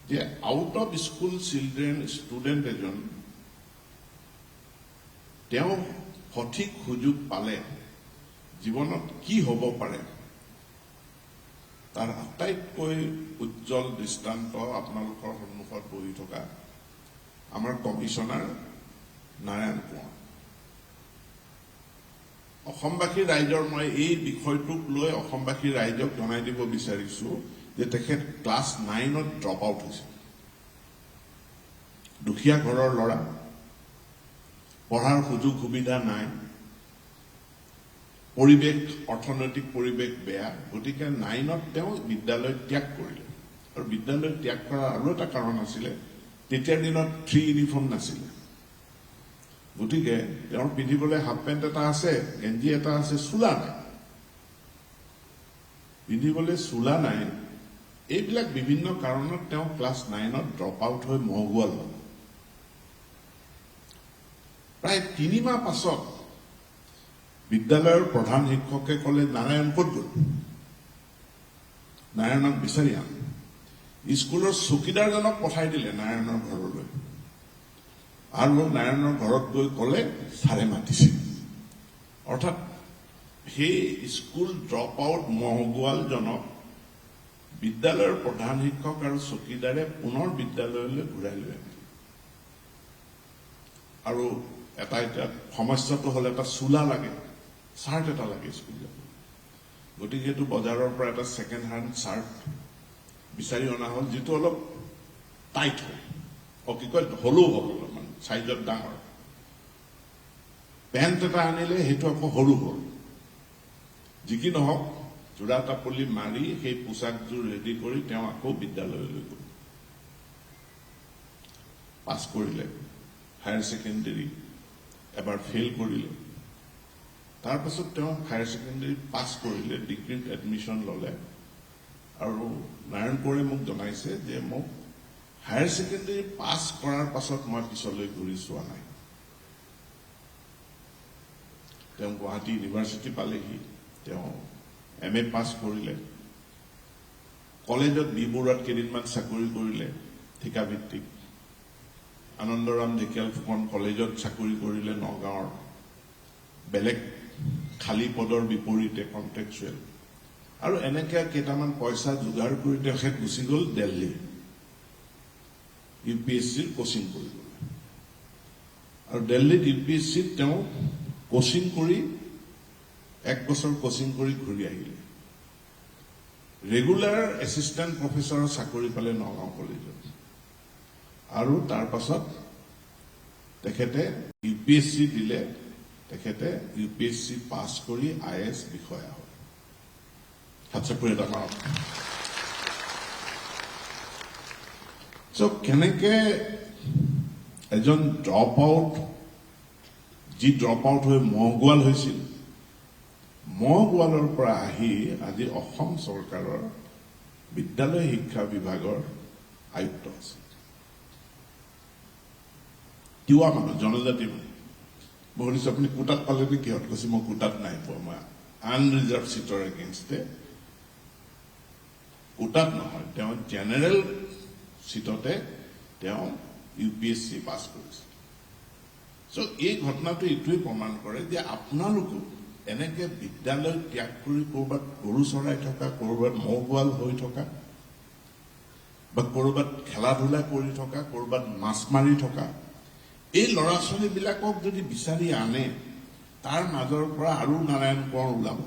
যে out of school children student এজন তেওঁ সঠিক সুযোগ পালে জীৱনত কি হ'ব পাৰে তাৰ আটাইতকৈ উজ্জ্বল দৃষ্টান্ত আপোনালোকৰ সন্মুখত বহি থকা আমাৰ কমিশনাৰ নাৰায়ণ কোঁৱৰ। অসমবাসী ৰাইজৰ মই এই বিষয়টোক লৈ অসমবাসী ৰাইজক জনাই দিব বিচাৰিছো যে তেখেত ক্লাছ 9ত ড্ৰপ আউট হৈছে। দুখীয়া ঘৰৰ ল'ৰা, পঢ়াৰ সুযোগ সুবিধা নাই, পৰিৱেশ অৰ্থনৈতিক পৰিৱেশ বেয়া, গতিকে 9ত তেওঁ বিদ্যালয় ত্যাগ কৰিলে। আৰু বিদ্যালয় ত্যাগ কৰাৰ আৰু এটা কাৰণ আছিলে, তেতিয়াৰ দিনত 3 ইউনিফৰ্ম নাছিলে। গতিকে তেওঁৰ পিন্ধিবলৈ হাফ পেণ্ট এটা আছে, গেঞ্জি এটা আছে, চোলা নাই, পিন্ধিবলৈ চোলা নাই। এইবিলাক বিভিন্ন কাৰণত তেওঁ ক্লাছ 9ত ড্ৰপ আউট হৈ মহগুৱাল হ'ল। প্ৰায় 3 মাহ পাছত বিদ্যালয়ৰ প্ৰধান শিক্ষকে ক'লে, নাৰায়ণ ক'ত গ'ল? নাৰায়ণক বিচাৰি আন। স্কুলৰ চকীদাৰজনক পঠাই দিলে নাৰায়ণৰ ঘৰলৈ, আৰু নাৰায়ণৰ ঘৰত গৈ ক'লে ছাৰে মাতিছে। অৰ্থাৎ সেই স্কুল ড্ৰপ আউট মহগুৱালজনক বিদ্যালয়ৰ প্ৰধান শিক্ষক আৰু চকীদাৰে পুনৰ বিদ্যালয়লৈ ঘূৰাই লৈ আনিলে। আৰু এটা সমস্যাটো হ'ল এটা চোলা লাগে, চাৰ্ট এটা লাগে স্কুল যাব। গতিকে সেইটো বজাৰৰ পৰা এটা ছেকেণ্ড হেণ্ড চাৰ্ট বিচাৰি অনা হ'ল, যিটো অলপ টাইট হয়, কি কয় হলো হ'ল, অলপমান চাইজত ডাঙৰ। পেণ্ট এটা আনিলে, সেইটো আকৌ সৰু হ'ল। যি কি নহওক, যোৰা টাপলি মাৰি সেই পোচাকযোৰ ৰেডি কৰি তেওঁ আকৌ বিদ্যালয়লৈ গ'ল। পাছ কৰিলে, হায়াৰ ছেকেণ্ডেৰী এবাৰ ফেইল কৰিলে। তাৰপাছত তেওঁ হায়াৰ ছেকেণ্ডেৰী পাছ কৰিলে, ডিগ্ৰীত এডমিশ্যন ল'লে। আৰু নাৰায়ণ কোঁৱৰে মোক জনাইছে যে মোক হায়াৰ ছেকেণ্ডেৰী পাছ কৰাৰ পাছত মই পিছলৈ ঘূৰি চোৱা নাই। তেওঁ গুৱাহাটী ইউনিভাৰ্চিটি পালেহি, তেওঁ MA পাছ কৰিলে, কলেজত বি বৰুৱাত কেইদিনমান চাকৰি কৰিলে ঠিকাভিত্তিক, আনন্দৰাম ঢেকিয়াল ফুকন কলেজত চাকৰি কৰিলে নগাঁৱৰ, বেলেগ খালী পদৰ বিপৰীতে কণ্ট্ৰেকচুৱেল। আৰু এনেকৈ কেইটামান পইচা যোগাৰ কৰি তেখেত গুচি গ'ল দিল্লী UPSCৰ কোচিং কৰিবলৈ। আৰু দিল্লীত UPSCত তেওঁ কোচিং কৰি 1 বছৰ কোচিং কৰি ঘূৰি আহিলে। ৰেগুলাৰ এছিষ্টেণ্ট প্ৰফেচৰৰ চাকৰি পালে নগাঁও কলেজত। আৰু তাৰ পাছত তেখেতে UPSC দিলে, তেখেতে UPSC পাছ কৰি IAS বিষয়া হ'ল। হাতচাপৰি এটা মাৰক। কেনেকে এজন ড্ৰপ আউট, যি ড্ৰপ আউট হৈ মহগুৱাল হৈছিল, মহগুৱালৰ পৰা আহি আজি অসম চৰকাৰৰ বিদ্যালয় শিক্ষা বিভাগৰ আয়ুক্ত আছে। তিৱা মানুহ, জনজাতি মানুহ। মই সুধিছো আপুনি কোটাত পালে নে কিহত? কৈছে মই কোটাত নাই পোৱা, মই আনৰিজাৰ্ভ চিটৰ এগেইনষ্টে। কোটাত নহয়, তেওঁ জেনেৰেল চিটতে তেওঁ UPSC পাছ কৰিছে। এই ঘটনাটো এইটোৱে প্ৰমাণ কৰে যে আপোনালোকো এনেকে বিদ্যালয় ত্যাগ কৰি ক'ৰবাত গৰু চৰাই থকা, ক'ৰবাত মহগুৱাল হৈ থকা, বা ক'ৰবাত খেলা ধূলা কৰি থকা, ক'ৰবাত মাছ মাৰি থকা, এই ল'ৰা ছোৱালীবিলাকক যদি বিচাৰি আনে, তাৰ মাজৰ পৰা আৰু নাৰায়ণ কোঁৱৰ ওলাব।